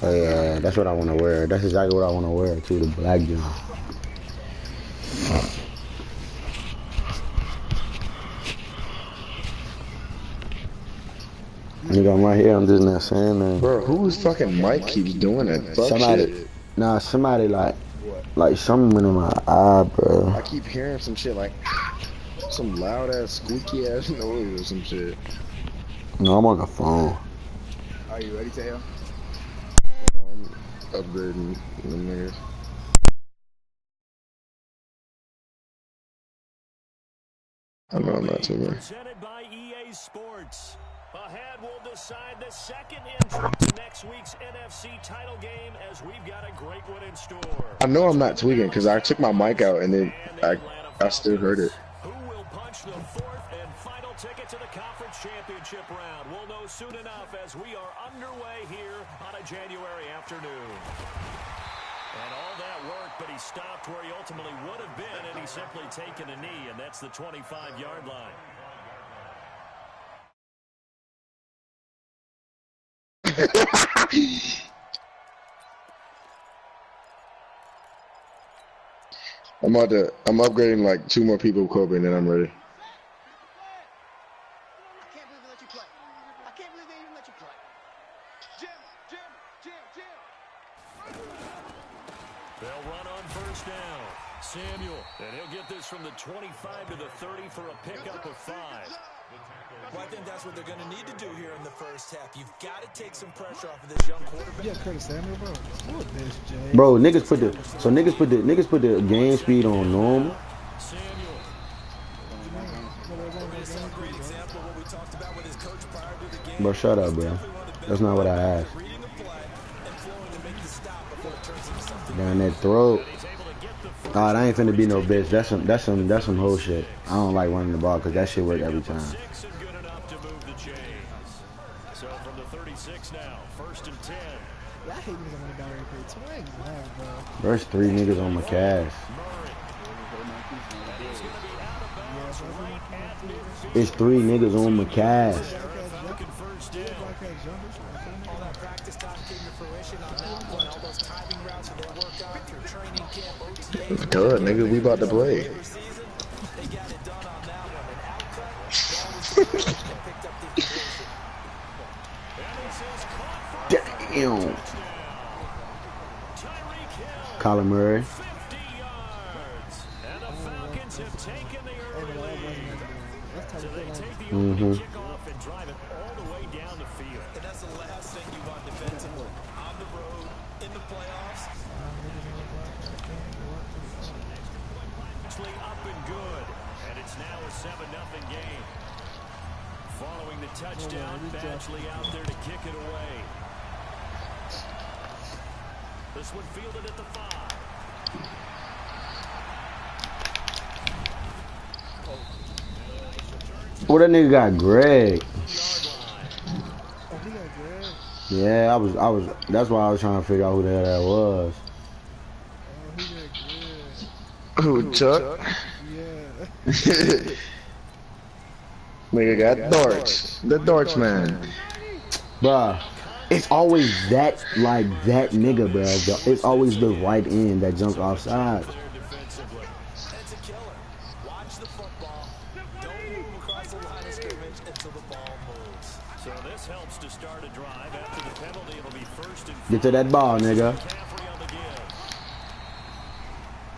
Oh yeah, that's what I want to wear. That's exactly what I want to wear too. The black jeans. Nigga, I'm right here. I'm just not saying that. Bro, whose fucking mic keeps doing that fuck Somebody, shit? nah, somebody like something in my eye, bro. I keep hearing some shit like some loud ass squeaky ass noise or some shit. No, I'm on the phone. Are you ready to hell? I'm upgrading them niggas. I know I'm not too much. Presented by EA Sports. Ahead, we'll decide the second entrant to next week's NFC title game as we've got a great one in store. I know I'm not tweaking because I took my mic out and then I still heard it. Who will punch the fourth and final ticket to the conference championship round? We'll know soon enough as we are underway here on a January afternoon. And all that work, but he stopped where he ultimately would have been, and he's simply taken a knee, and that's the 25-yard line. I'm upgrading like 2 more people, Kobe, and then I'm ready. I can't believe they let you play. I can't believe they even let you play. Jim. They'll run on first down. Samuel, and he'll get this from the 25 to the 30 for a pickup of 5. Well, I think that's what they're going to need to do here in the first half. You've got to take some pressure off of this young quarterback. Yeah, Curtis Samuel, bro. What this, Jay? Bro, niggas put the game speed on normal. Samuel. Bro, shut up, bro. That's not what I asked. Down that throat. Nah, that ain't finna be no bitch. That's some whole shit. I don't like running the ball because that shit work every time. So from the 36 now, 1st and 10. I hate niggas on the direct play. Twang, bro. There's 3 niggas on my cast. It's 3 niggas on my cast. Good, nigga, we about to play. Damn. Kyler Murray. Mm-hmm. And that's the last thing you want defensively. On the road, in the playoffs. Up and good. And it's now a 7-0 game. Following the touchdown, Badgley out there to kick it away. This one fielded at the 5. Oh, that nigga got Greg. Yeah, I was. That's why I was trying to figure out who the hell that was. Who, Chuck? Yeah. Nigga got darts. The darts man. Bruh, it's always that nigga, bruh. It's always the right end that jumps offside. Get to that ball, nigga.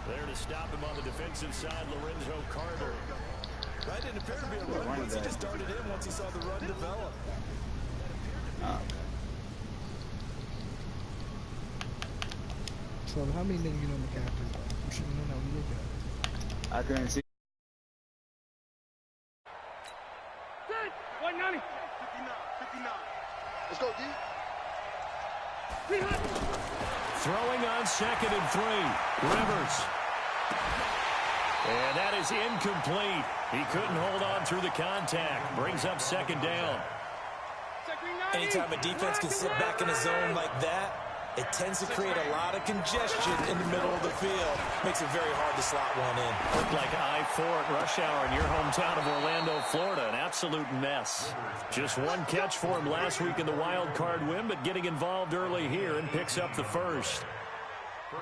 There to stop him on the defensive side, Lorenzo Carter. That didn't appear to be a run once he just darted in once he saw the run develop. So how many niggas you know McCaffrey? You should know that we look at. I couldn't see. 190. 59. Let's go, D. Throwing on 2nd and 3. Rivers. And that is incomplete. He couldn't hold on through the contact. Brings up 2nd down. Anytime a defense can sit back in a zone like that, it tends to create a lot of congestion in the middle of the field. Makes it very hard to slot one in. Looked like I-4 at rush hour in your hometown of Orlando, Florida. An absolute mess. Just one catch for him last week in the wild card win, but getting involved early here and picks up the first.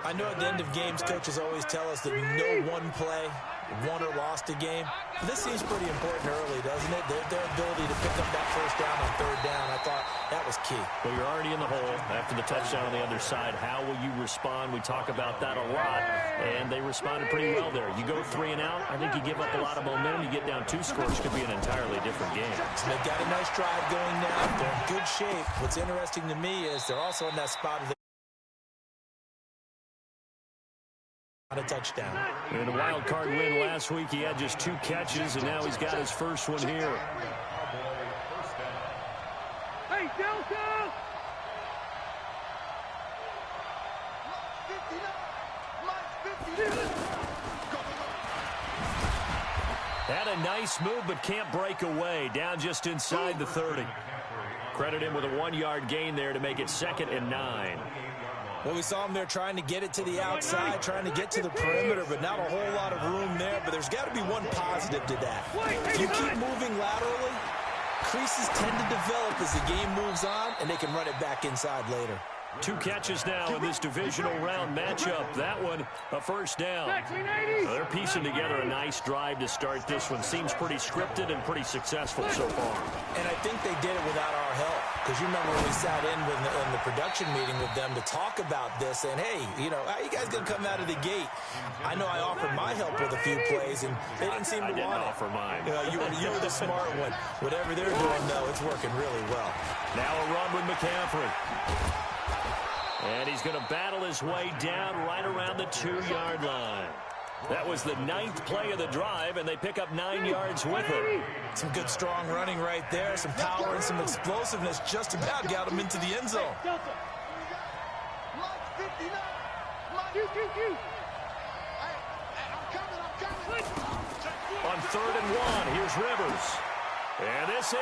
I know at the end of games, coaches always tell us that no one play won or lost a game. But this seems pretty important early, doesn't it? Their ability to pick up that first down on third down, I thought that was key. Well, you're already in the hole after the touchdown on the other side. How will you respond? We talk about that a lot, and they responded pretty well there. You go 3 and out, I think you give up a lot of momentum. You get down 2 scores, could be an entirely different game. So they've got a nice drive going now. They're in good shape. What's interesting to me is they're also in that spot of a touchdown. In the wild card win last week, he had just 2 catches, and now he's got his first one here. Hey, Delta! 59. Had a nice move, but can't break away. Down just inside the 30. Credit him with a 1-yard gain there to make it 2nd and 9. Well, we saw him there trying to get it to the outside, trying to get to the perimeter, but not a whole lot of room there. But there's got to be one positive to that. If you keep moving laterally, creases tend to develop as the game moves on, and they can run it back inside later. 2 catches now in this divisional round matchup. That one, a first down. They're piecing together a nice drive to start this one. Seems pretty scripted and pretty successful so far. And I think they did it without our help. Because you remember when we sat in the production meeting with them to talk about this, and hey, you know, how you guys going to come out of the gate? I know I offered my help with a few plays, and they didn't seem to want it. I didn't offer mine. You were the smart one. Whatever they're doing, though, it's working really well. Now a run with McCaffrey. And he's going to battle his way down right around the 2-yard line. That was the 9th play of the drive, and they pick up 9 yards with it. Some good, strong running right there. Some power and some explosiveness just about got him into the end zone. On 3rd and 1, here's Rivers. And this is...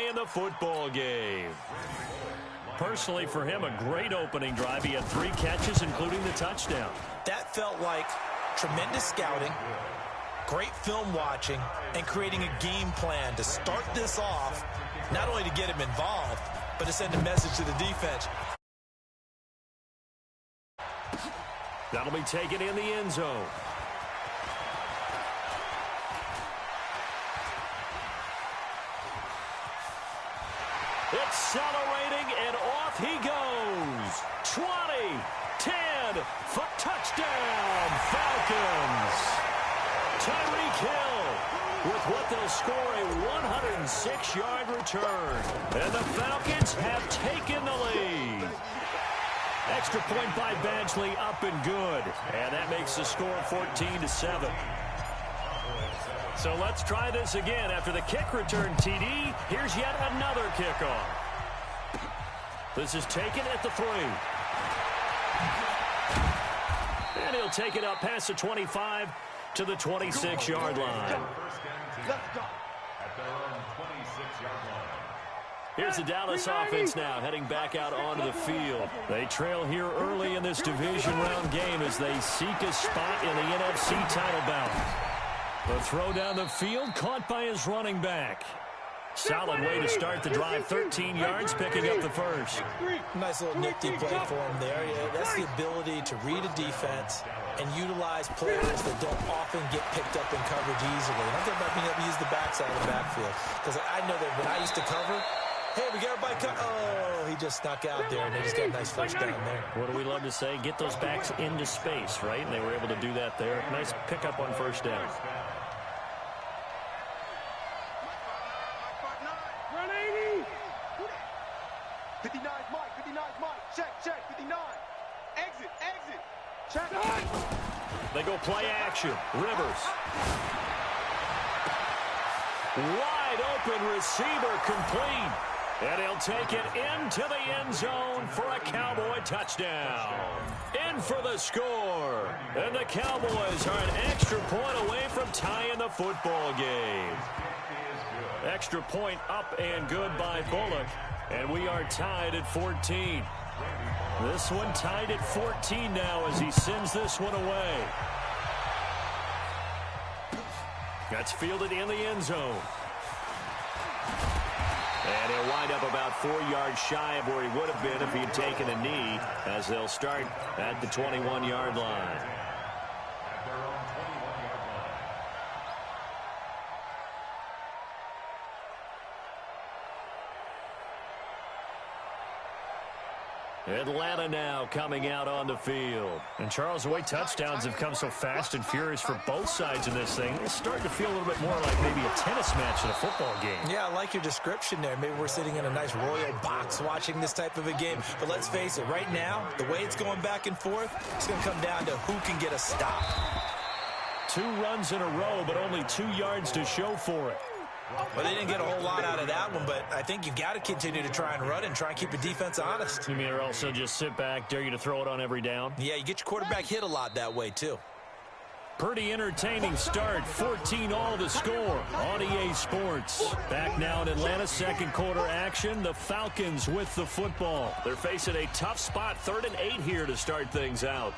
in the football game. Personally, for him, a great opening drive. He had 3 catches, including the touchdown. That felt like tremendous scouting, great film watching, and creating a game plan to start this off, not only to get him involved, but to send a message to the defense. That'll be taken in the end zone. Accelerating, and off he goes. 20, 10, for touchdown, Falcons. Tyreek Hill with what they'll score a 106-yard return. And the Falcons have taken the lead. Extra point by Badgley, up and good. And that makes the score 14-7. So let's try this again. After the kick return TD, here's yet another kickoff. This is taken at the 3. And he'll take it up past the 25 to the 26-yard line. Here's the Dallas offense now heading back out onto the field. They trail here early in this division round game as they seek a spot in the NFC title bout. The throw down the field, caught by his running back. Solid way to start the drive, 13 yards, picking up the first. Nice little nifty play for him there. Yeah, that's the ability to read a defense and utilize players that don't often get picked up in coverage easily. And I'm talking about being able to use the backside of the backfield. Because I know that when I used to cover, hey, we got everybody cut. Oh, he just snuck out there, and they just got a nice first down there. What do we love to say? Get those backs into space, right? And they were able to do that there. Nice pickup on first down. 59's Mike, 59's Mike. Check, 59. Exit. Check. They go play action. Rivers. Wide open receiver complete. And he'll take it into the end zone for a Cowboy touchdown. In for the score. And the Cowboys are an extra point away from from tying the football game. Extra point up and good by Bullock. And we are tied at 14. This one tied at 14 now as he sends this one away. That's fielded in the end zone. And he'll wind up about 4 yards shy of where he would have been if he had taken a knee, as they'll start at the 21-yard line. Atlanta now coming out on the field. And, Charles, the way touchdowns have come so fast and furious for both sides in this thing, it's starting to feel a little bit more like maybe a tennis match in a football game. Yeah, I like your description there. Maybe we're sitting in a nice royal box watching this type of a game. But let's face it, right now, the way it's going back and forth, it's going to come down to who can get a stop. 2 runs in a row, but only 2 yards to show for it. Well, they didn't get a whole lot out of that one, but I think you've got to continue to try and run and try and keep the defense honest. You mean or also just sit back, dare you to throw it on every down? Yeah, you get your quarterback hit a lot that way, too. Pretty entertaining start. 14 all to score on EA Sports. Back now in Atlanta, second quarter action. The Falcons with the football. They're facing a tough spot. 3rd and 8 here to start things out.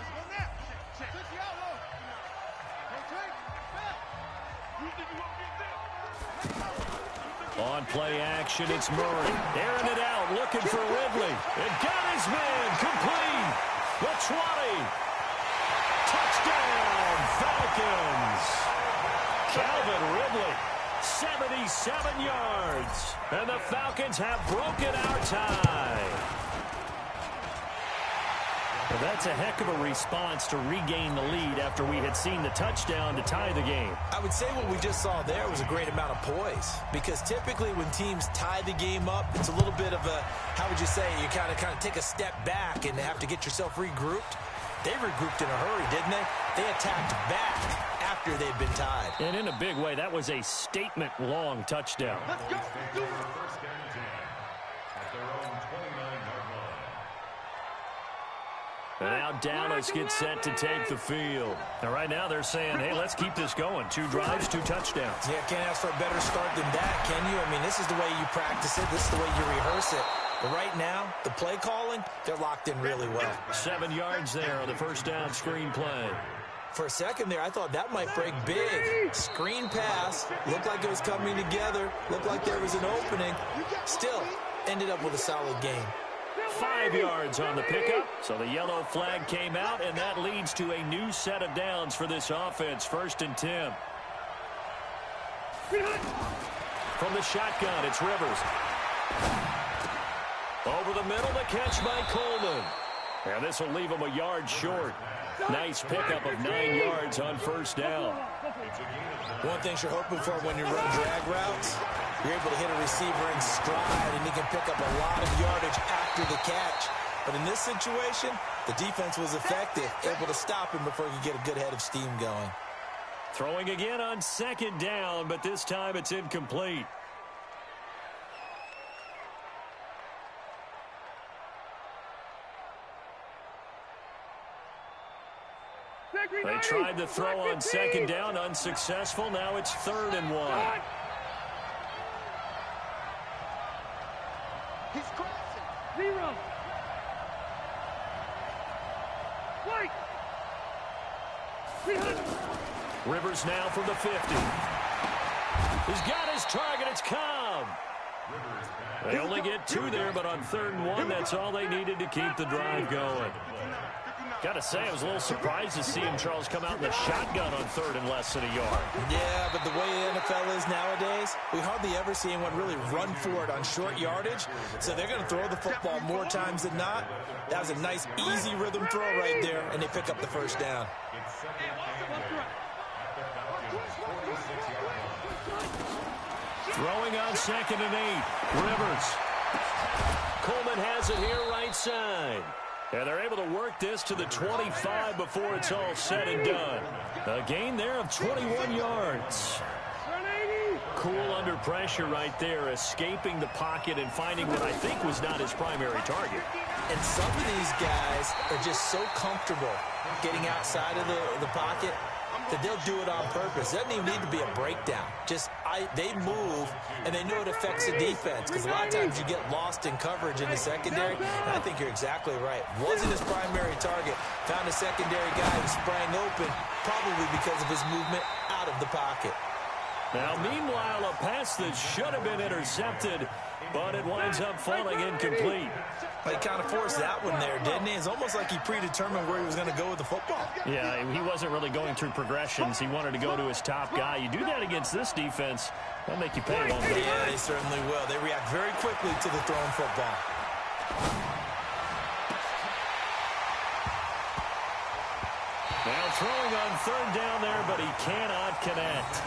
On play action, it's Murray. Airing it out, looking for Ridley. It got his man, complete. The 20. Touchdown, Falcons. Calvin Ridley, 77 yards. And the Falcons have broken our tie. Well, that's a heck of a response to regain the lead after we had seen the touchdown to tie the game. I would say what we just saw there was a great amount of poise, because typically when teams tie the game up, it's a little bit of a, how would you say, you kind of take a step back and have to get yourself regrouped. They regrouped in a hurry, didn't they? They attacked back after they'd been tied. And in a big way, that was a statement-long touchdown. And now Dallas gets set to take the field. And right now they're saying, hey, let's keep this going. 2 drives, 2 touchdowns. Yeah, can't ask for a better start than that, can you? I mean, this is the way you practice it. This is the way you rehearse it. But right now, the play calling, they're locked in really well. 7 yards there on the first down screen play. For a second there, I thought that might break big. Screen pass, looked like it was coming together, looked like there was an opening. Still, ended up with a solid game. 5 yards on the pickup, so the yellow flag came out, and that leads to a new set of downs for this offense. 1st and 10. From the shotgun, it's Rivers. Over the middle, the catch by Coleman. And this will leave him a yard short. Nice pickup of 9 yards on first down. One thing you're hoping for when you run drag routes, you're able to hit a receiver in stride, and he can pick up a lot of yardage after the catch. But in this situation, the defense was effective, able to stop him before he could get a good head of steam going. Throwing again on 2nd down, but this time it's incomplete. They tried to throw on 2nd down, unsuccessful. Now it's 3rd and 1. He's crossing. 0. Wait. Rivers now from the 50. He's got his target. It's Cobb. They only get 2 there, but on 3rd and 1, that's all they needed to keep the drive going. Got to say, I was a little surprised to see him, Charles, come out in the shotgun on 3rd and less than a yard. Yeah, but the way the NFL is nowadays, we hardly ever see anyone really run for it on short yardage. So they're going to throw the football more times than not. That was a nice, easy rhythm throw right there, and they pick up the first down. Throwing on 2nd and 8. Rivers. Coleman has it here right side. And they're able to work this to the 25 before it's all said and done. A gain there of 21 yards. Cool under pressure right there, escaping the pocket and finding what I think was not his primary target. And some of these guys are just so comfortable getting outside of the pocket. that they'll do it on purpose. It doesn't even need to be a breakdown. They move, and they know it affects the defense, because a lot of times you get lost in coverage in the secondary, and I think you're exactly right. Wasn't his primary target. Found a secondary guy who sprang open, probably because of his movement out of the pocket. Now, meanwhile, a pass that should have been intercepted, but it winds up falling incomplete. He kind of forced that one there, didn't he? It's almost like he predetermined where he was going to go with the football. Yeah, he wasn't really going through progressions. He wanted to go to his top guy. You do that against this defense, they'll make you pay, won't they? Yeah, they certainly will. They react very quickly to the thrown football. Now throwing on third down there, but he cannot connect.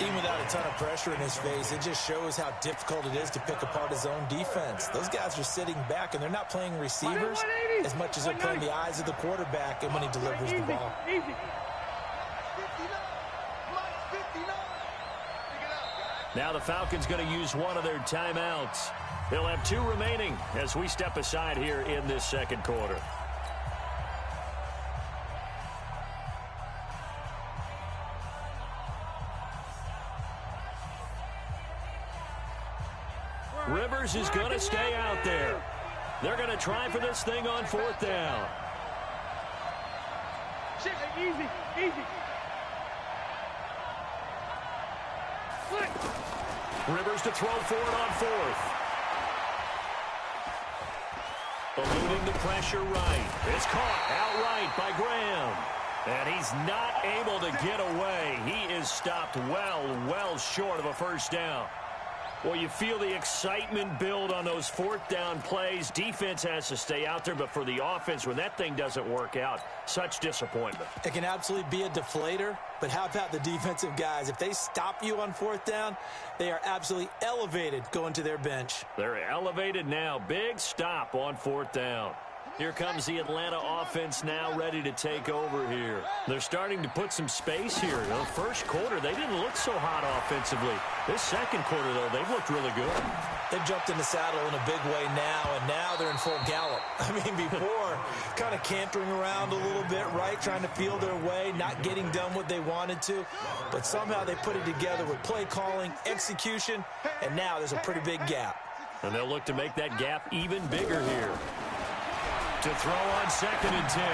Even without a ton of pressure in his face, it just shows how difficult it is to pick apart his own defense. Those guys are sitting back, and they're not playing receivers as much as they're playing the eyes of the quarterback and when he delivers the ball. Now the Falcons going to use one of their timeouts. They'll have 2 remaining as we step aside here in this second quarter. Rivers is going to stay out there. They're going to try for this thing on fourth down. Easy. Rivers to throw for it on fourth. Eluding the pressure right. It's caught outright by Graham. And he's not able to get away. He is stopped well short of a first down. Well, you feel the excitement build on those fourth down plays. Defense has to stay out there, but for the offense, when that thing doesn't work out, such disappointment. It can absolutely be a deflator, but how about the defensive guys? If they stop you on fourth down, they are absolutely elevated going to their bench. They're elevated now. Big stop on fourth down. Here comes the Atlanta offense now ready to take over here. They're starting to put some space here. The first quarter, they didn't look so hot offensively. This second quarter, though, they've looked really good. They've jumped in the saddle in a big way now, and now they're in full gallop. I mean, before, kind of cantering around a little bit, right, trying to feel their way, not getting done what they wanted to. But somehow they put it together with play calling, execution, and now there's a pretty big gap. And they'll look to make that gap even bigger here. To throw on second and 10.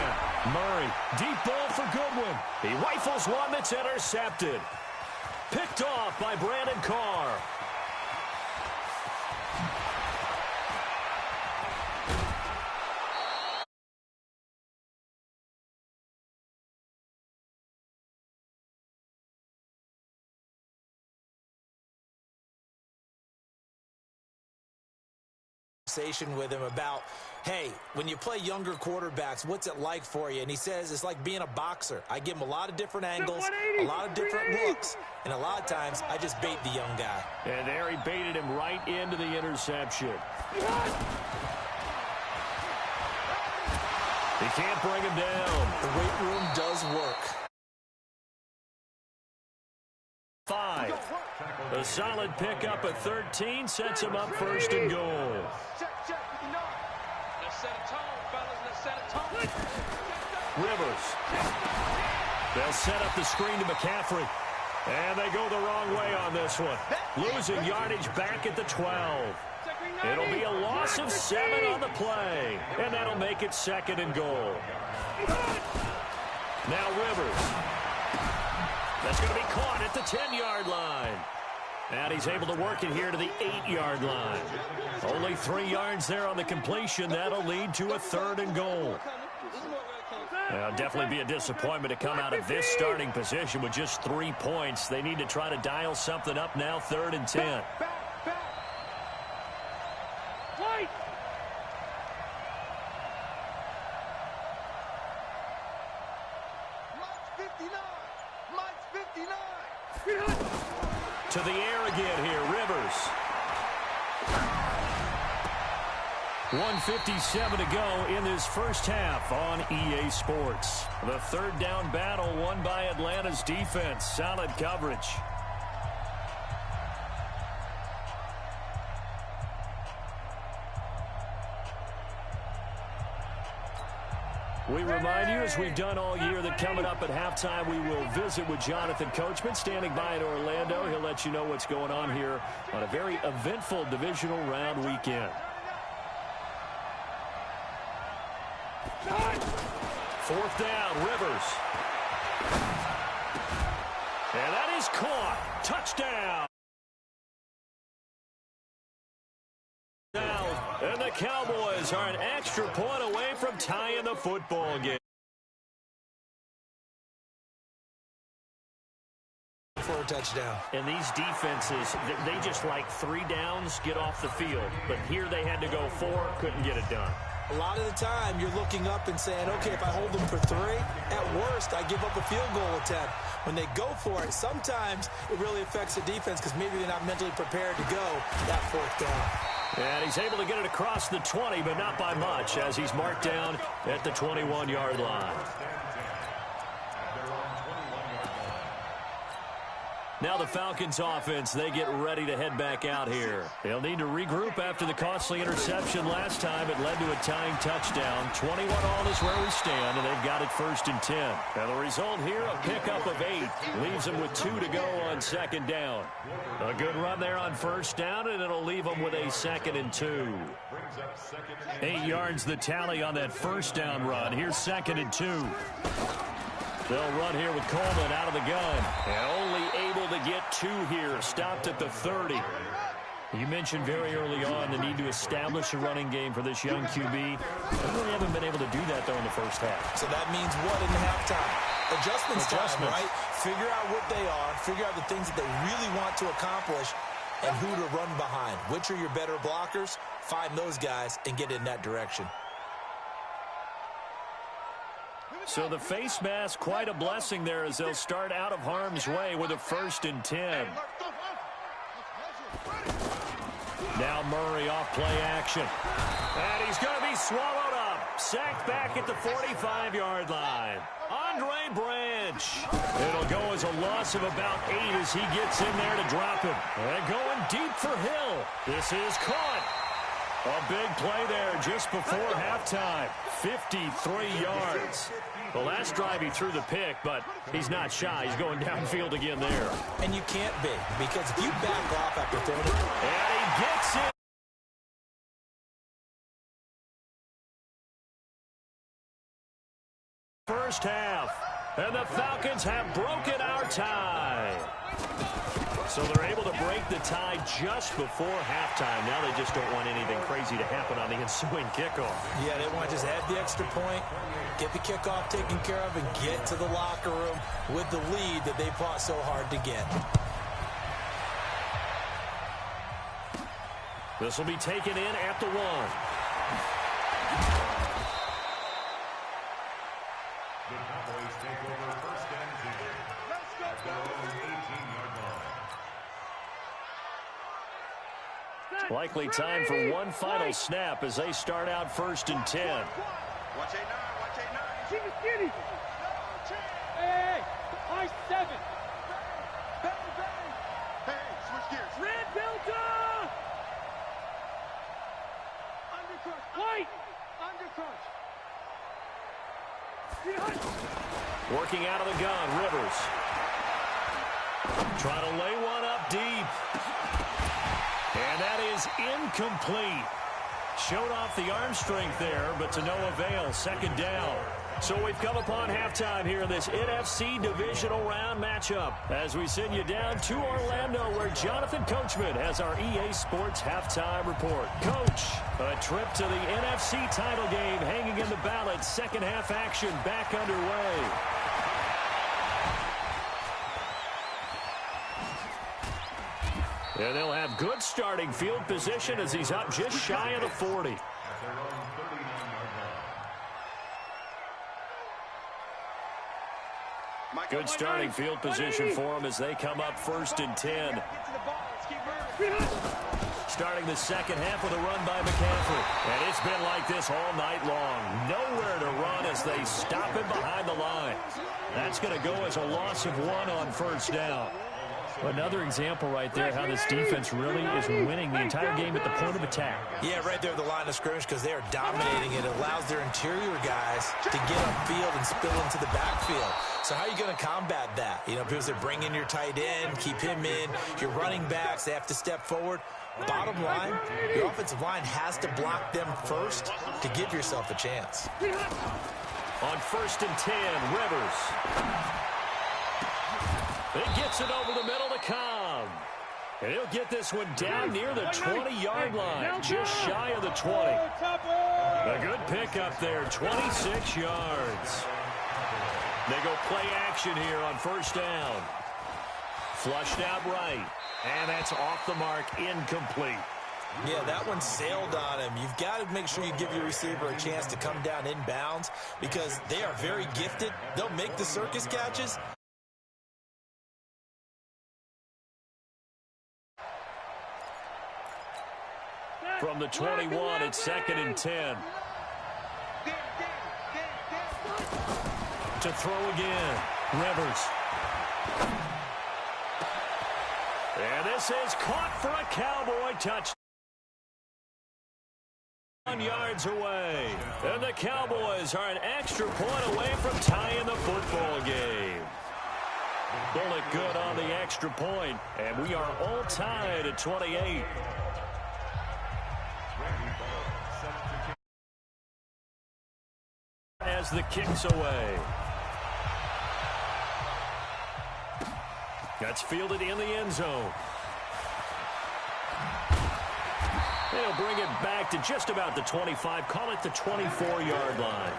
Murray, deep ball for Goodwin. He rifles one that's intercepted. Picked off by Brandon Carr. With him about, hey, when you play younger quarterbacks, what's it like for you? And he says it's like being a boxer. I give him a lot of different angles, a lot of different looks, and a lot of times I just bait the young guy. And there he baited him right into the interception. He can't bring him down. The weight room does work. 5. A solid pickup at 13 sets him up first and goal. Rivers. They'll set up the screen to McCaffrey. And they go the wrong way on this one. Losing yardage back at the 12. It'll be a loss of 7 on the play. And that'll make it second and goal. Now Rivers. That's going to be caught at the 10-yard line. And he's able to work it here to the 8-yard line. Only 3 yards there on the completion. That'll lead to a third and goal. It'll definitely be a disappointment to come out of this starting position with just 3 points. They need to try to dial something up now, 3rd and 10. To the air again here, Rivers. 1:57 to go in this first half on EA Sports. The third down battle won by Atlanta's defense. Solid coverage. We remind you, as we've done all year, that coming up at halftime, we will visit with Jonathan Coachman, standing by in Orlando. He'll let you know what's going on here on a very eventful divisional round weekend. Fourth down, Rivers. And that is caught. Touchdown. And the Cowboys are an extra point away from tying the football game. For a touchdown. And these defenses, they just like 3 downs, get off the field. But here they had to go 4, couldn't get it done. A lot of the time, you're looking up and saying, okay, if I hold them for 3, at worst, I give up a field goal attempt. When they go for it, sometimes it really affects the defense because maybe they're not mentally prepared to go that 4th down. And he's able to get it across the 20, but not by much, as he's marked down at the 21-yard line. Now the Falcons offense, they get ready to head back out here. They'll need to regroup after the costly interception last time. It led to a tying touchdown. 21 all is where we stand, and they've got it 1st and 10. Now the result here, a pickup of 8. Leaves them with 2 to go on 2nd down. A good run there on 1st down, and it'll leave them with a 2nd and 2. 8 yards the tally on that 1st down run. Here's 2nd and 2. They'll run here with Coleman out of the gun. And only able to get 2 here. Stopped at the 30. You mentioned very early on the need to establish a running game for this young QB. They really haven't been able to do that, though, in the first half. So that means what in the halftime? Adjustments time, right? Figure out what they are. Figure out the things that they really want to accomplish and who to run behind. Which are your better blockers? Find those guys and get in that direction. So the face mask, quite a blessing there as they'll start out of harm's way with a 1st and 10. Now Murray off play action. And he's going to be swallowed up. Sacked back at the 45-yard line. Andre Branch. It'll go as a loss of about 8 as he gets in there to drop him. And going deep for Hill. This is caught. A big play there just before halftime. 53 yards. The last drive he threw the pick, but he's not shy. He's going downfield again there. And you can't be, because if you back off after throwing it. And he gets it. First half. And the Falcons have broken our tie. So they're able to break the tie just before halftime. Now they just don't want anything crazy to happen on the ensuing kickoff. Yeah, they want to just add the extra point, get the kickoff taken care of, and get to the locker room with the lead that they fought so hard to get. This will be taken in at the 1. The Cowboys take over 1st and 10. Let's go, at their own 18-yard line. Likely time for one final snap as they start out 1st and 10. Watch 8-9, watch 8-9. Keep it skinny. Hey, I-7. Bang, bang. Hey, switch gears. Red Delta. Undercrush. White. Undercrush. Working out of the gun, Rivers. Trying to lay one up deep. And that is incomplete. Showed off the arm strength there, but to no avail. 2nd down. So we've come upon halftime here in this NFC divisional round matchup. As we send you down to Orlando, where Jonathan Coachman has our EA Sports halftime report. Coach, a trip to the NFC title game hanging in the balance. 2nd half action back underway. And they'll have good starting field position as he's up just shy of the 40. Good starting field position for them as they come up 1st and 10. Starting the 2nd half with a run by McCaffrey. And it's been like this all night long. Nowhere to run as they stop him behind the line. That's going to go as a loss of 1 on 1st down. Another example right there how this defense really is winning the entire game at the point of attack. Yeah, right there at the line of scrimmage because they are dominating it. It allows their interior guys to get upfield and spill into the backfield. So how are you going to combat that? You know, because they're bringing your tight end, keep him in. Your running backs, they have to step forward. Bottom line, your offensive line has to block them first to give yourself a chance. On 1st and 10, Rivers. He gets it over the middle to Cobb. And he'll get this one down near the 20-yard line, just shy of the 20. A good pickup there, 26 yards. They go play action here on 1st down. Flushed out right, and that's off the mark, incomplete. Yeah, that one sailed on him. You've got to make sure you give your receiver a chance to come down inbounds because they are very gifted. They'll make the circus catches. From the 21, it's 2nd and 10. To throw again, Rivers. And this is caught for a Cowboy touchdown. 1 yards away. And the Cowboys are an extra point away from tying the football game. Bullet good on the extra point, and we are all tied at 28. As the kick's away. That's fielded in the end zone. They'll bring it back to just about the 25. Call it the 24-yard line.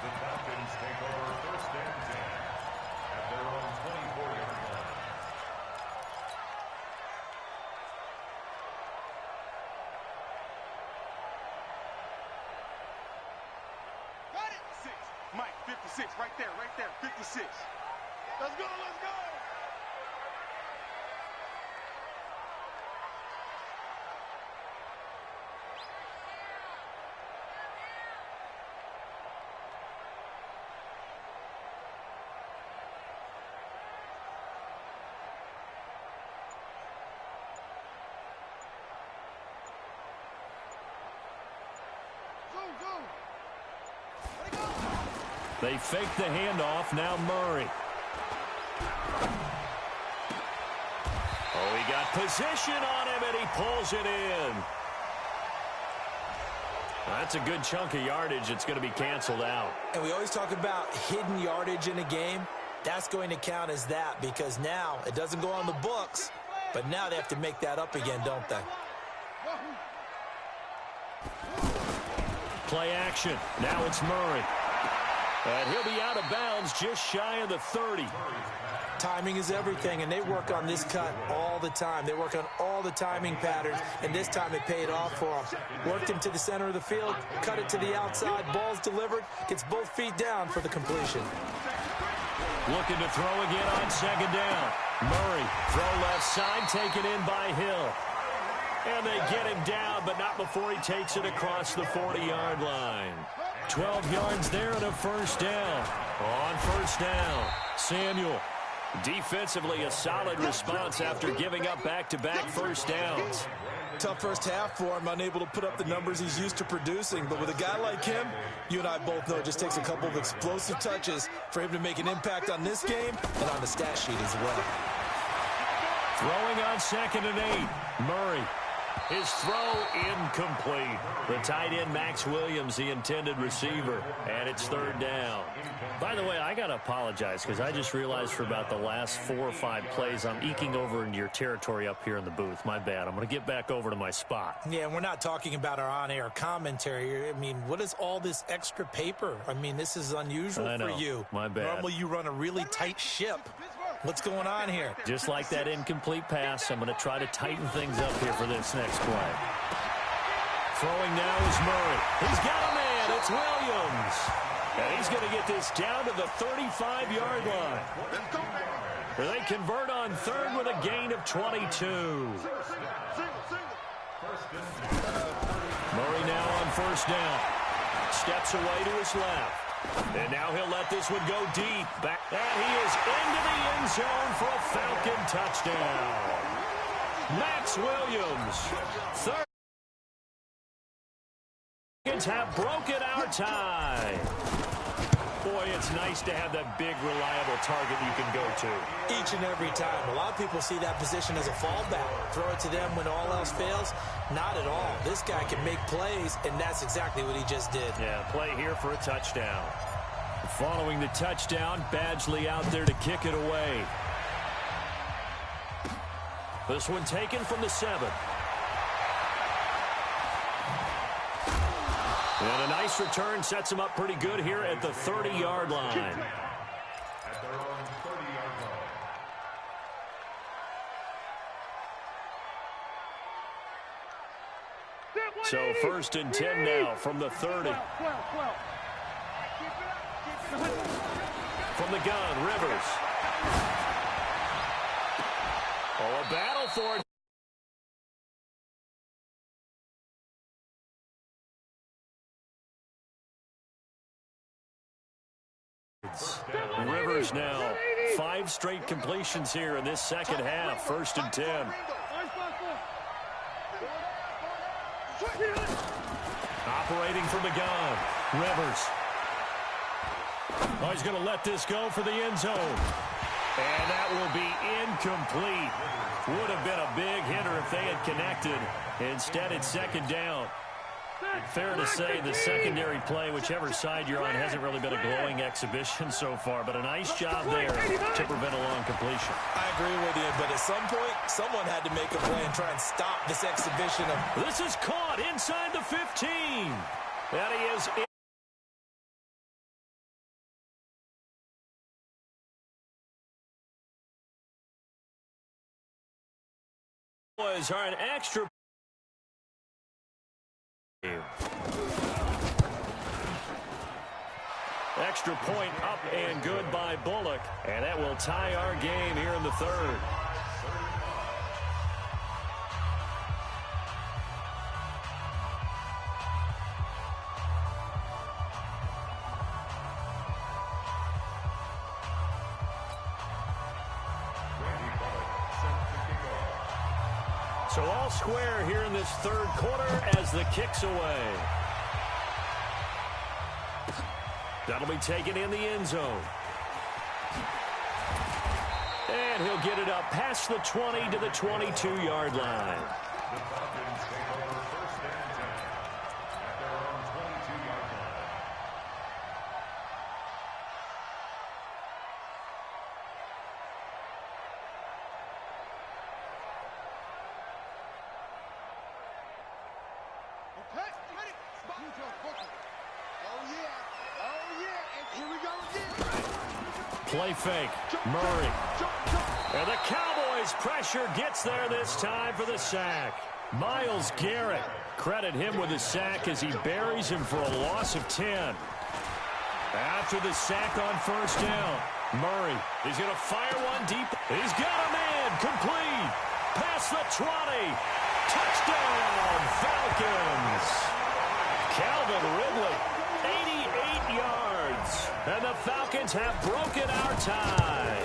The Falcons take over 1st and 10 at their own 24-yard line. Got it. 6. Mike, 56, right there, 56. Let's go, let's go. They fake the handoff. Now Murray. Oh, he got position on him, and he pulls it in. That's a good chunk of yardage. It's going to be canceled out. And we always talk about hidden yardage in a game. That's going to count as that because now it doesn't go on the books, but now they have to make that up again, don't they? Play action. Now it's Murray. And he'll be out of bounds just shy of the 30. Timing is everything, and they work on this cut all the time. They work on all the timing patterns, and this time it paid off for them. Worked him to the center of the field, cut it to the outside, ball's delivered, gets both feet down for the completion. Looking to throw again on 2nd down. Murray, throw left side, taken in by Hill. And they get him down, but not before he takes it across the 40-yard line. 12 yards there and a 1st down. On 1st down, Samuel. Defensively, a solid response after giving up back-to-back 1st downs. Tough first half for him, unable to put up the numbers he's used to producing. But with a guy like him, you and I both know it just takes a couple of explosive touches for him to make an impact on this game and on the stat sheet as well. Throwing on 2nd and 8, Murray. His throw incomplete. The tight end, Max Williams, the intended receiver, and it's 3rd down. By the way, I got to apologize because I just realized for about the last 4 or 5 plays, I'm eking over into your territory up here in the booth. My bad. I'm going to get back over to my spot. Yeah, we're not talking about our on-air commentary. I mean, what is all this extra paper? I mean, this is unusual for you. My bad. Normally you run a really tight ship. What's going on here? Just like that incomplete pass, I'm going to try to tighten things up here for this next play. Throwing now is Murray. He's got a man. It's Williams. And he's going to get this down to the 35-yard line. They convert on 3rd with a gain of 22. Murray now on 1st down. Steps away to his left. And now he'll let this one go deep. Back. And he is into the end zone for a Falcon touchdown. Max Williams. Third. Have broken our tie. Boy, it's nice to have that big, reliable target you can go to. Each and every time. A lot of people see that position as a fallback. Throw it to them when all else fails. Not at all. This guy can make plays, and that's exactly what he just did. Yeah, play here for a touchdown. Following the touchdown, Badgley out there to kick it away. This one taken from the 7. And a nice return sets him up pretty good here at the 30-yard line. At their own 30-yard line. So 1st and 10 now from the 30. From the gun, Rivers. Oh, a battle for it. Rivers now 5 straight completions here in this second half. 1st and 10. Operating from the gun. Rivers. Oh, he's going to let this go for the end zone. And that will be incomplete. Would have been a big hitter if they had connected. Instead, it's 2nd down. Fair to say the secondary play, whichever side you're on, hasn't really been a glowing exhibition so far, but a nice job there to prevent a long completion. I agree with you, but at some point, someone had to make a play and try and stop this exhibition of... This is caught inside the 15. That he is... Was an extra... Extra point up and good by Bullock. And that will tie our game here in the 3rd. So all square here in this 3rd quarter as the kick's away. That'll be taken in the end zone. And he'll get it up past the 20 to the 22-yard line. The Falcons take over 1st and 10 at their own 22-yard line. Okay, ready? Oh, yeah. Oh, yeah. And here we go again. Play fake. Murray. And the Cowboys' pressure gets there this time for the sack. Myles Garrett. Credit him with the sack as he buries him for a loss of 10. After the sack on 1st down, Murray is going to fire one deep. He's got a man. Complete. Past the 20. Touchdown, Falcons. Calvin Ridley, 88 yards. And the Falcons have broken our tie.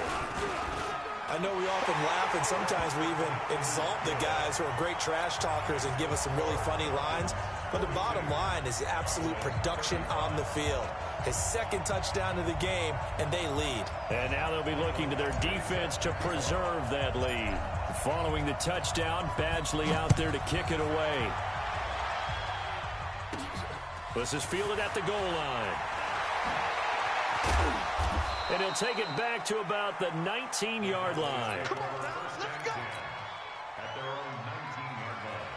I know we often laugh, and sometimes we even exalt the guys who are great trash talkers and give us some really funny lines. But the bottom line is the absolute production on the field. His 2nd touchdown of the game, and they lead. And now they'll be looking to their defense to preserve that lead. Following the touchdown, Badgley out there to kick it away. This is fielded at the goal line. And he'll take it back to about the 19-yard line. Come on now, let's go. At their own 19-yard line.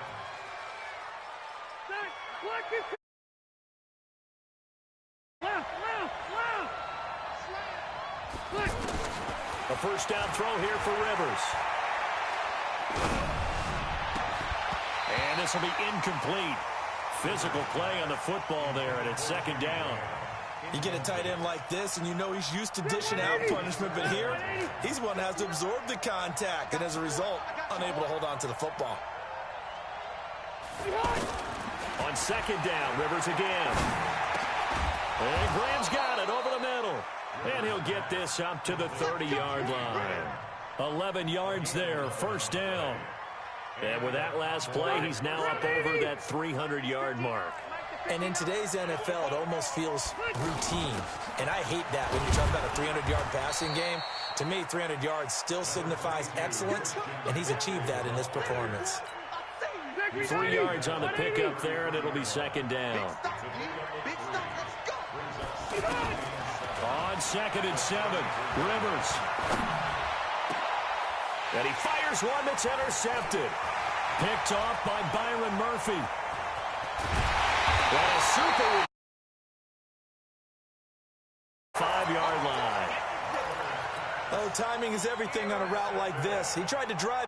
A 1st down throw here for Rivers. And this will be incomplete. Physical play on the football there, and it's 2nd down. You get a tight end like this, and you know he's used to dishing out punishment, but here, he's one that has to absorb the contact, and as a result, unable to hold on to the football. On 2nd down, Rivers again. And Graham's got it over the middle. And he'll get this up to the 30-yard line. 11 yards there, first down. And with that last play, he's now up over that 300-yard mark. And in today's NFL, it almost feels routine. And I hate that when you're talking about a 300-yard passing game. To me, 300 yards still signifies excellence, and he's achieved that in this performance. 3 yards on the pickup there, and it'll be second down. On 2nd and 7, Rivers. And he fires one that's intercepted. Picked off by Byron Murphy. Well, super 5-yard line. Oh, timing is everything on a route like this. He tried to drive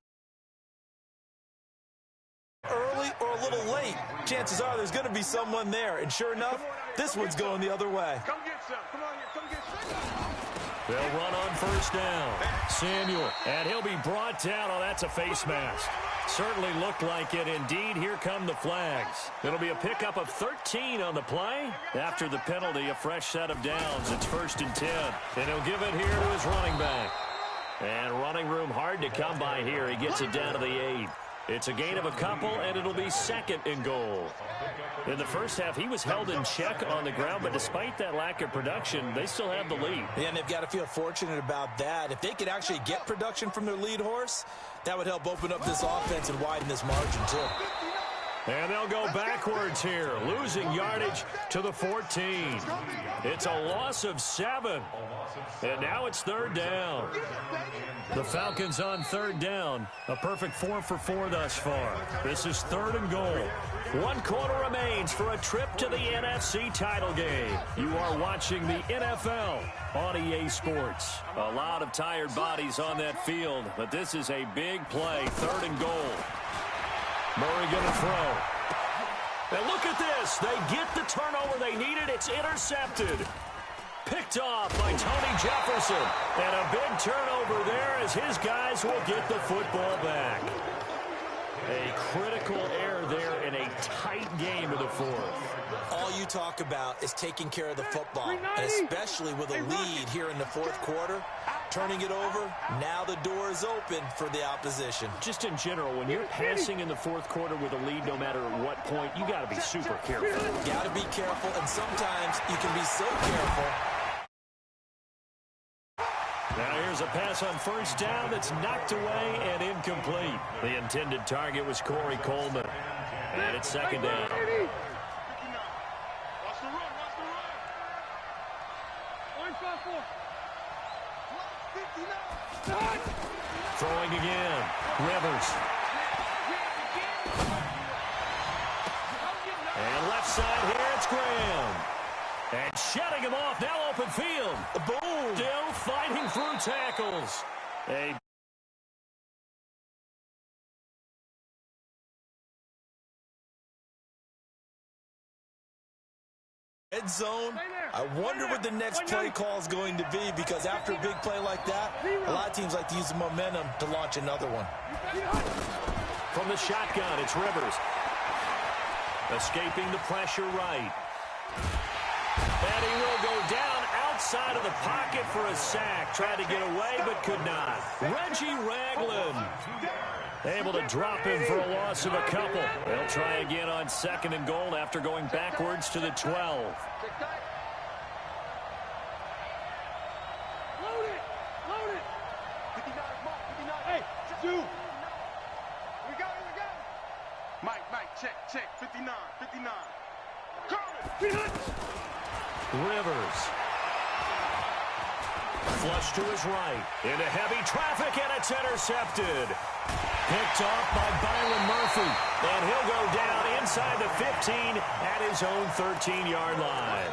early or a little late. Chances are there's going to be someone there. And sure enough, this one's going the other way. Come get some. Come on here. Come get some. They'll run on first down. Samuel, and he'll be brought down. Oh, that's a face mask. Certainly looked like it. Indeed, here come the flags. It'll be a pickup of 13 on the play. After the penalty, a fresh set of downs. It's 1st and 10. And he'll give it here to his running back. And running room hard to come by here. He gets it down to the 8. It's a gain of a couple, and it'll be 2nd and goal. In the first half, he was held in check on the ground, but despite that lack of production, they still have the lead. Yeah, and they've got to feel fortunate about that. If they could actually get production from their lead horse, that would help open up this offense and widen this margin, too. And they'll go backwards here, losing yardage to the 14. It's a loss of 7. And now it's 3rd down. The Falcons on 3rd down. A perfect 4 for 4 thus far. This is 3rd and goal. 1 quarter remains for a trip to the NFC title game. You are watching the NFL on EA Sports. A lot of tired bodies on that field, but this is a big play. 3rd and goal. Murray going to throw. And look at this. They get the turnover they needed. It's intercepted. Picked off by Tony Jefferson. And a big turnover there as his guys will get the football back. A critical error there in a tight game of the 4th. All you talk about is taking care of the football, and especially with a lead here in the 4th quarter. Turning it over, now the door is open for the opposition. Just in general, when you're passing in the 4th quarter with a lead, no matter at what point, you got to be super careful. Got to be careful, and sometimes you can be so careful. Now here's a pass on first down that's knocked away and incomplete. The intended target was Corey Coleman. And it's 2nd down. Watch the run. Watch the run. Orange 5-4. Throwing again. Rivers. And left side here, it's Graham. And shutting him off, now open field. Boom. Still fighting through tackles. A red zone. I wonder what the next play call is going to be, because after a big play like that, a lot of teams like to use the momentum to launch another one. From the shotgun, it's Rivers. Escaping the pressure right. And he will go down outside of the pocket for a sack. Tried to get away, but could not. Reggie Ragland able to drop him for a loss of a couple. They'll try again on 2nd and goal after going backwards to the 12. Load it. 59, Mark, 59. Hey, Stu. We got it. Mike, check. 59. Rivers. Flush to his right. Into heavy traffic, and it's intercepted. Picked off by Byron Murphy. And he'll go down inside the 15 at his own 13-yard line.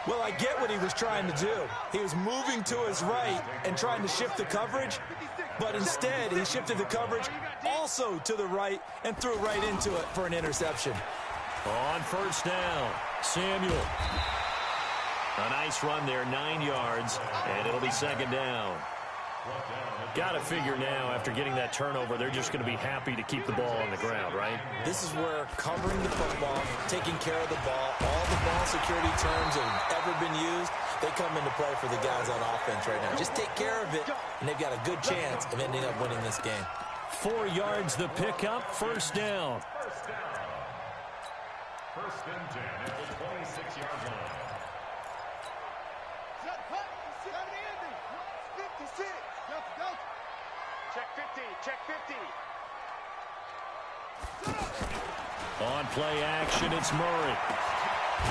Well, I get what he was trying to do. He was moving to his right and trying to shift the coverage, but instead he shifted the coverage also to the right and threw right into it for an interception. On first down, Samuel. A nice run there, 9 yards, and it'll be 2nd down. Got to figure now, after getting that turnover, they're just going to be happy to keep the ball on the ground, right? This is where covering the football, taking care of the ball, all the ball security terms that have ever been used, they come into play for the guys on offense right now. Just take care of it, and they've got a good chance of ending up winning this game. 4 yards the pickup, first down. First and 10 at the 26-yard line. Check 50, check 50. On play action, it's Murray.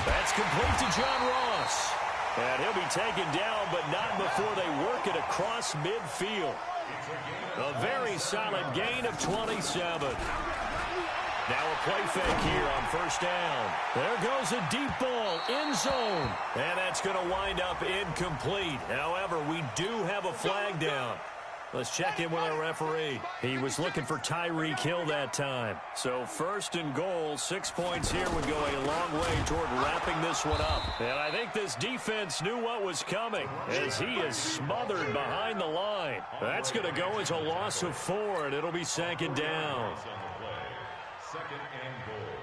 That's complete to John Ross. And he'll be taken down, but not before they work it across midfield. A very solid gain of 27. Now a play fake here on first down. There goes a deep ball, end zone. And that's going to wind up incomplete. However, we do have a flag down. Let's check in with our referee. He was looking for Tyreek Hill that time. So first and goal, 6 points here would go a long way toward wrapping this one up. And I think this defense knew what was coming as he is smothered behind the line. That's going to go as a loss of 4, and it'll be second down. Second and goal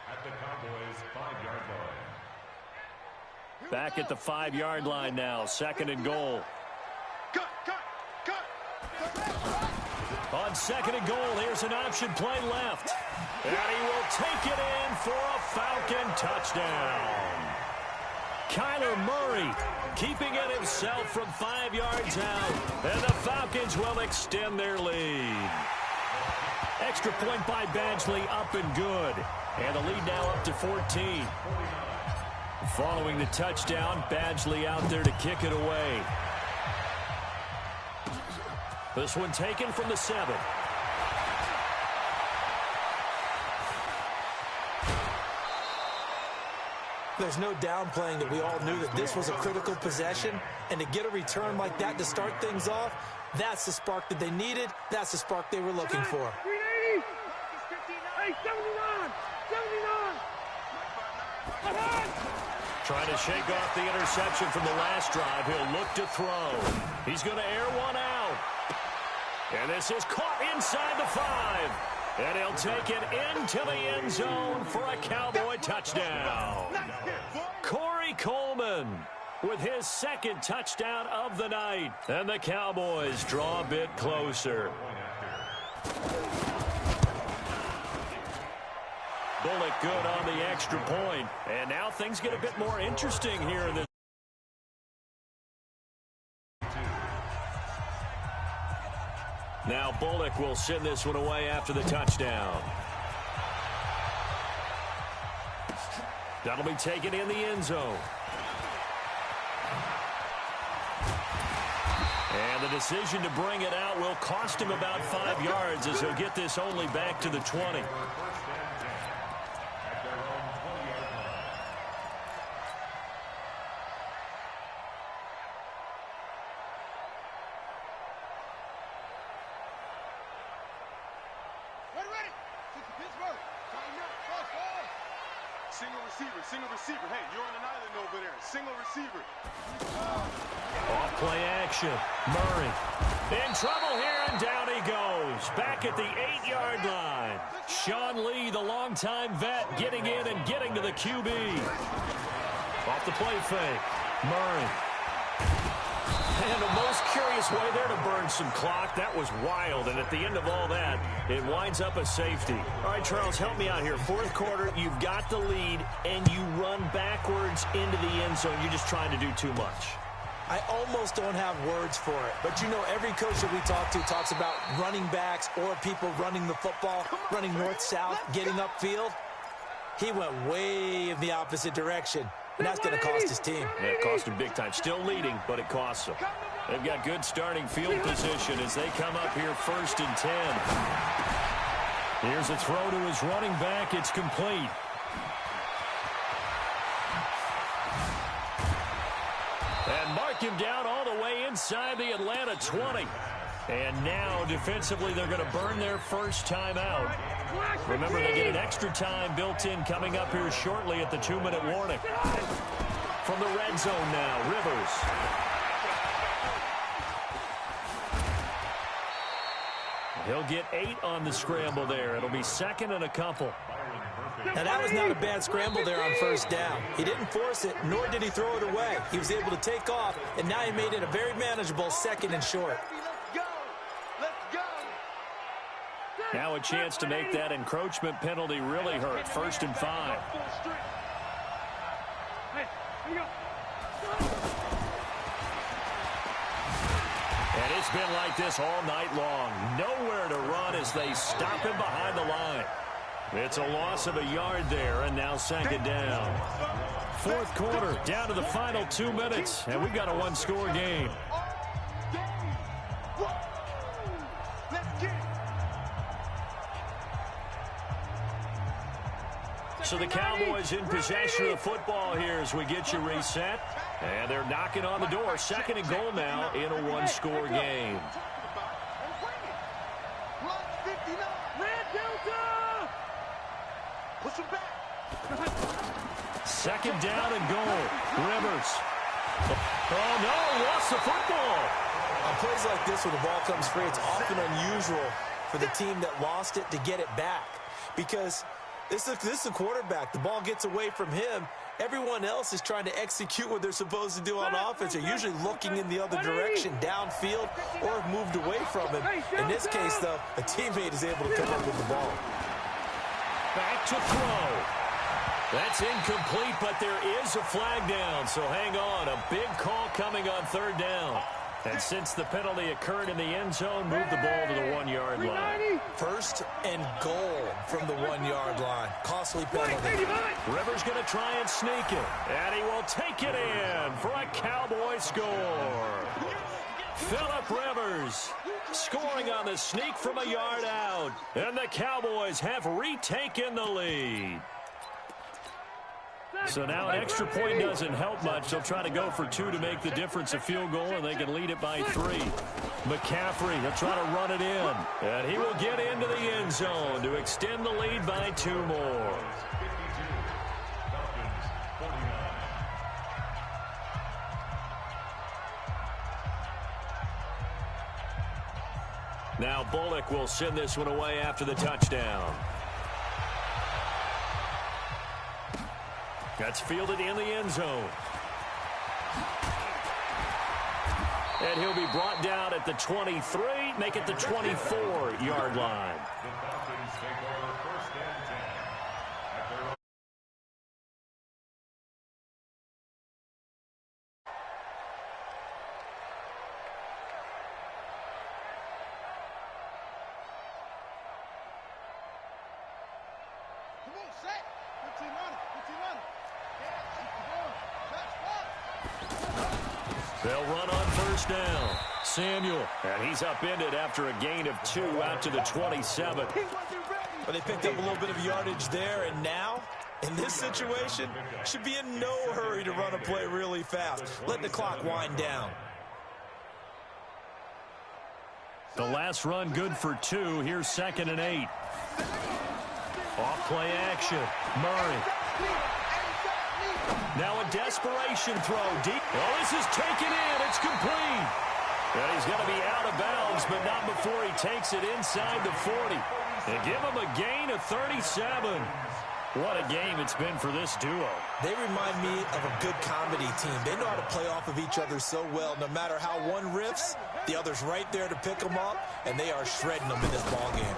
at the Cowboys' 5-yard line. Back at the 5-yard line now, second and goal. On second and goal, here's an option play left. And he will take it in for a Falcon touchdown. Kyler Murray keeping it himself from 5 yards out. And the Falcons will extend their lead. Extra point by Badgley, up and good. And the lead now up to 14. Following the touchdown, Badgley out there to kick it away. This one taken from the 7. There's no downplaying that we all knew that this was a critical possession, and to get a return like that to start things off, that's the spark that they needed. That's the spark they were looking for. 380! Hey, 79! Trying to shake off the interception from the last drive. He'll look to throw. He's going to air one out. And this is caught inside the 5. And he'll take it into the end zone for a Cowboy touchdown. Corey Coleman with his second touchdown of the night. And the Cowboys draw a bit closer. Bullock good on the extra point. And now things get a bit more interesting here in this. Now Bullock will send this one away after the touchdown. That'll be taken in the end zone. And the decision to bring it out will cost him about 5 yards as he'll get this only back to the 20. Single receiver. Hey, you're on an island over there. Single receiver. Off play action. Murray in trouble here, and down he goes. Back at the 8-yard line. Sean Lee, the longtime vet, getting in and getting to the QB. Off the play fake. Murray. And the most curious way there to burn some clock. That was wild. And at the end of all that, it winds up a safety. All right, Charles, help me out here. Fourth quarter, you've got the lead, and you run backwards into the end zone. You're just trying to do too much. I almost don't have words for it. But, you know, every coach that we talk to talks about running backs or people running the football, running north-south, getting upfield. He went way in the opposite direction. And that's going to cost his team. Yeah, it cost him big time. Still leading, but it costs them. They've got good starting field position as they come up here first and 10. Here's a throw to his running back. It's complete. And mark him down all the way inside the Atlanta 20. And now, defensively, they're going to burn their first time out. Remember, they get an extra time built in coming up here shortly at the 2-minute warning. From the red zone now, Rivers. He'll get 8 on the scramble there. It'll be second and a couple. Now, that was not a bad scramble there on first down. He didn't force it, nor did he throw it away. He was able to take off, and now he made it a very manageable second and short. Now a chance to make that encroachment penalty really hurt. 1st and 5. And it's been like this all night long. Nowhere to run as they stop him behind the line. It's a loss of a yard there, and now 2nd down. 4th quarter, down to the final 2 minutes, and we've got a one-score game. So the Cowboys in possession of the football here as we get you reset. And they're knocking on the door. 2nd and goal now in a one-score game. Second down and goal. Rivers. Oh, no, lost the football. On plays like this where the ball comes free, it's often unusual for the team that lost it to get it back. Because this is a quarterback. The ball gets away from him. Everyone else is trying to execute what they're supposed to do on offense. They're usually looking in the other direction, downfield, or have moved away from him. In this case, though, a teammate is able to come up with the ball. Back to throw. That's incomplete, but there is a flag down, so hang on. A big call coming on 3rd down. And since the penalty occurred in the end zone, move the ball to the 1-yard line. 1st and goal from the 1-yard line. Costly penalty. Rivers going to try and sneak it. And he will take it in for a Cowboy score. Phillip Rivers scoring on the sneak from a yard out. And the Cowboys have retaken the lead. So now an extra point doesn't help much. They'll try to go for 2 to make the difference a field goal, and they can lead it by 3. McCaffrey, he'll try to run it in. And he will get into the end zone to extend the lead by 2 more. Now Bullock will send this one away after the touchdown. That's fielded in the end zone. And he'll be brought down at the 23, make it the 24-yard line. The Falcons take over 1st and 10 at their own. Come on, set. 15 on it. 15 on it. They'll run on 1st down. Samuel, and he's upended after a gain of 2 out to the 27. But they picked up a little bit of yardage there, and now, in this situation, should be in no hurry to run a play really fast. Let the clock wind down. The last run good for 2. Here's 2nd and 8. Off play action. Murray. Now a desperation throw deep. Oh, this is taken in. It's complete. And he's going to be out of bounds, but not before he takes it inside the 40. And give him a gain of 37. What a game it's been for this duo. They remind me of a good comedy team. They know how to play off of each other so well. No matter how one riffs, the other's right there to pick them up, and they are shredding them in this ballgame.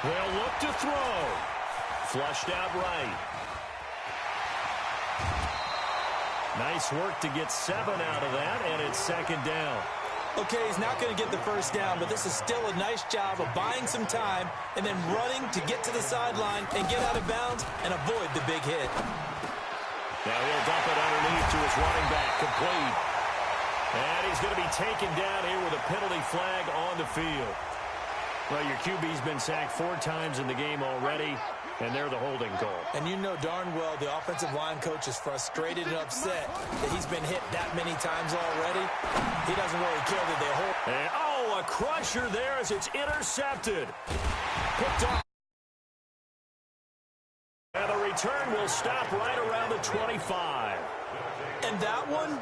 They'll look to throw. Flushed out right. Nice work to get 7 out of that, and it's 2nd down. Okay, he's not going to get the 1st down, but this is still a nice job of buying some time and then running to get to the sideline and get out of bounds and avoid the big hit. Now he'll dump it underneath to his running back, complete. And he's going to be taken down here with a penalty flag on the field. Well, your QB's been sacked 4 times in the game already, and they're the holding call. And you know darn well the offensive line coach is frustrated and upset that he's been hit that many times already. He doesn't really care that they hold. And, oh, a crusher there as it's intercepted. Picked up. And the return will stop right around the 25. And that one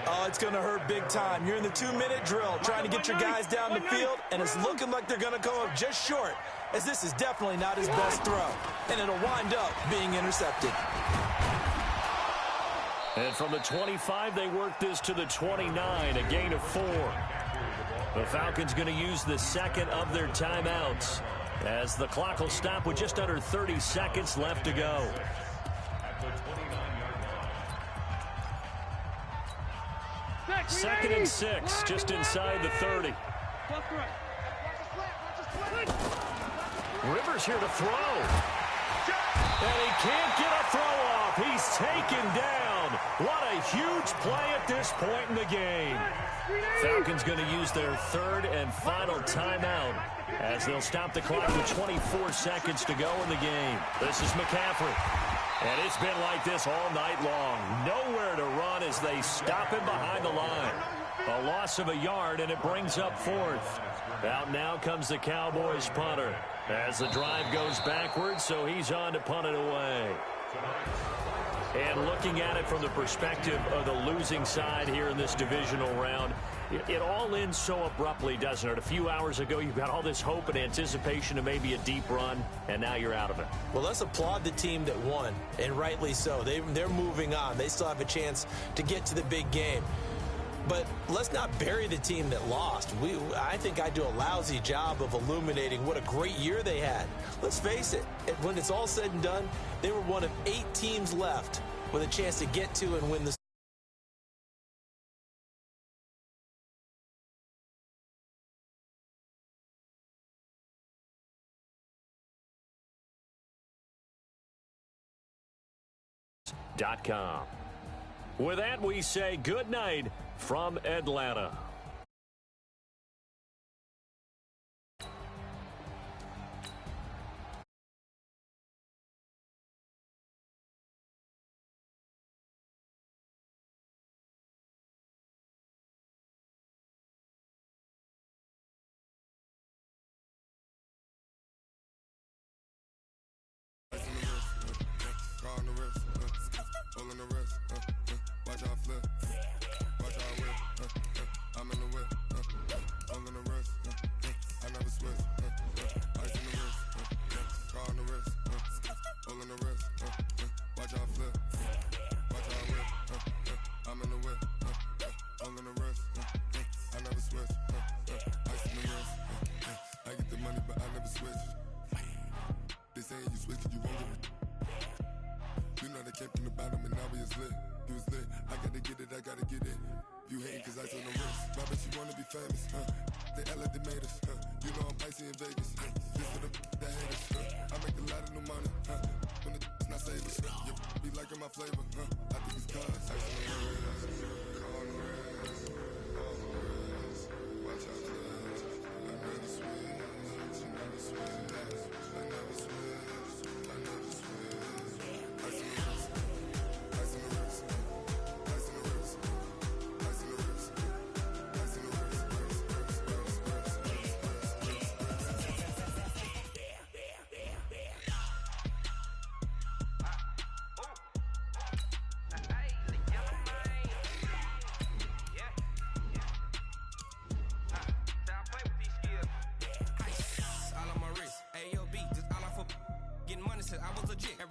Oh, it's going to hurt big time. You're in the 2-minute drill trying to get your guys down the field, and it's looking like they're going to come up just short, as this is definitely not his best throw, and it'll wind up being intercepted. And from the 25, they work this to the 29, a gain of 4. The Falcons going to use the second of their timeouts, as the clock will stop with just under 30 seconds left to go. Second and 6, just inside the 30. Rivers here to throw. And he can't get a throw off. He's taken down. What a huge play at this point in the game. Falcons going to use their third and final timeout as they'll stop the clock with 24 seconds to go in the game. This is McCaffrey. And it's been like this all night long. Nowhere to run as they stop him behind the line. A loss of a yard, and it brings up 4th. Out now comes the Cowboys punter as the drive goes backwards, so he's on to punt it away. And looking at it from the perspective of the losing side here in this divisional round, it all ends so abruptly, doesn't it? A few hours ago, you've got all this hope and anticipation of maybe a deep run, and now you're out of it. Well, let's applaud the team that won, and rightly so. They're moving on. They still have a chance to get to the big game. But let's not bury the team that lost. I think I do a lousy job of illuminating what a great year they had. Let's face it, when it's all said and done, they were one of 8 teams left with a chance to get to and win the .com. With that, we say good night from Atlanta.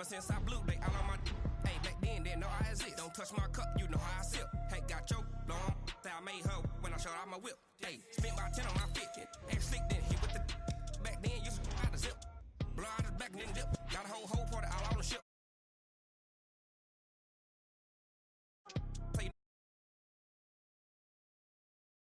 Since I blew, they all on my hey, back then, didn't know I exist. Don't touch my cup, you know how I sip. Hey, got your long, say I made her when I showed out my whip. Hey, spent my